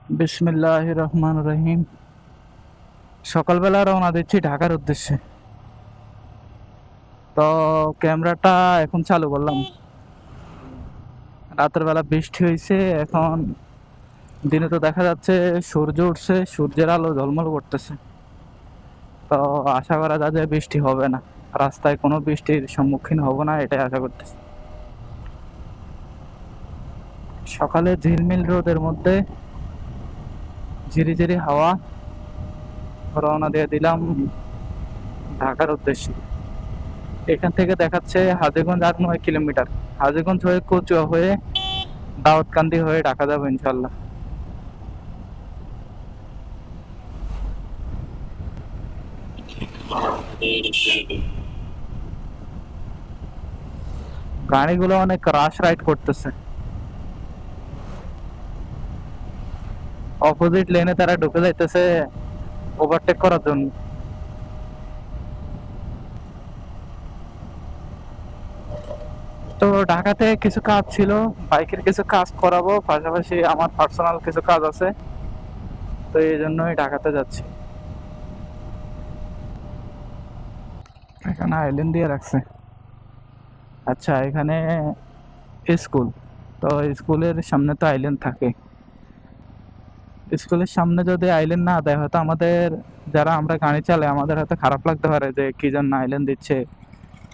বিসমিল্লাহির রহমানির রহিম। সকালবেলা রওনা দিচ্ছি ঢাকার উদ্দেশ্যে। তো ক্যামেরাটা এখন চালু করলাম। রাতের বেলা বৃষ্টি হয়েছে, এখন দিনে তো দেখা যাচ্ছে সূর্য উঠছে, সূর্যের আলো ঝলমল করতেছে। তো আশা করা যায় যে বৃষ্টি হবে না, রাস্তায় কোনো বৃষ্টির সম্মুখীন হব না, এটাই আশা করতেছি। সকালে ঝিলমিল রোদের মধ্যে ঝিরিঝিরি হাওয়া, রওনা দিয়ে দিলাম ঢাকার উদ্দেশ্যে। এখান থেকে দেখাচ্ছে হাজীগঞ্জ আর 9 কিলোমিটার। হাজীগঞ্জ হয়ে কচুয়া হয়ে দাউদকান্দি হয়ে ঢাকা যাবো ইনশাল্লাহ। গাড়িগুলো অনেক রাশ রাইড করতেছে, অপোজিট লেনে তারা ঢুকে যাইতেছে ওভারটেক করার জন্য। তো ঢাকাতে কিছু কাজ ছিল, বাইকের কিছু কাজ করাবো, পাশাপাশি আমার পার্সোনাল কিছু কাজ আছে, তো এই জন্যই ঢাকাতে যাচ্ছি। এখানে আইল্যান্ড দিয়ে রাখছে। আচ্ছা, এখানে স্কুল, তো স্কুলের সামনে তো আইল্যান্ড থাকে। স্কুলের সামনে যদি আইল্যান্ড না দেয়, হয়তো আমাদের যারা আমরা গাড়ি চালাই আমাদের হয়তো খারাপ লাগতে পারে যে কি জন্য আইল্যান্ড দিচ্ছে,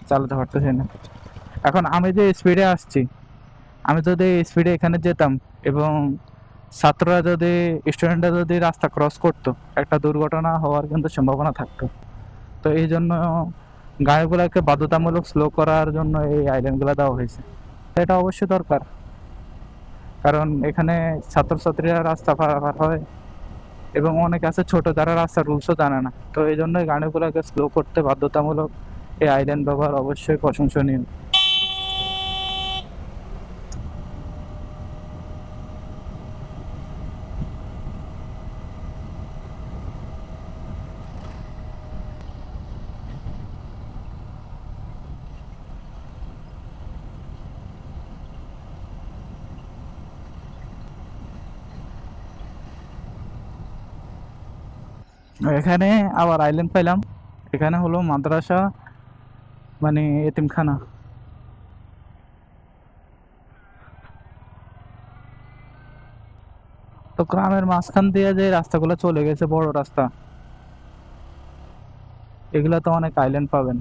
চালাতে পারতেছি না। এখন আমি যে স্পিডে আসছি, আমি যদি স্পিডে এখানে যেতাম এবং ছাত্ররা যদি, স্টুডেন্টরা যদি রাস্তা ক্রস করতো, একটা দুর্ঘটনা হওয়ার কিন্তু সম্ভাবনা থাকতো। তো এই জন্য গাড়িগুলোকে বাধ্যতামূলক স্লো করার জন্য এই আইল্যান্ডগুলো দেওয়া হয়েছে। তো এটা অবশ্যই দরকার, কারণ এখানে ছাত্রছাত্রীরা রাস্তা পারাপার হয় এবং অনেক আছে ছোট যারা রাস্তার রুলসও জানে না। তো এই জন্য গাড়িগুলোকে স্লো করতে বাধ্যতামূলক এই আইল্যান্ড ব্যবহার অবশ্যই প্রশংসনীয়। এখানে আবার আইল্যান্ড পাইলাম, এখানে হলো মাদ্রাসা, মানে এতিমখানা। তো গ্রামের মাঝখান দিয়ে যে রাস্তাগুলো চলে গেছে, বড় রাস্তা, এগুলা তো অনেক আইল্যান্ড পাবেন।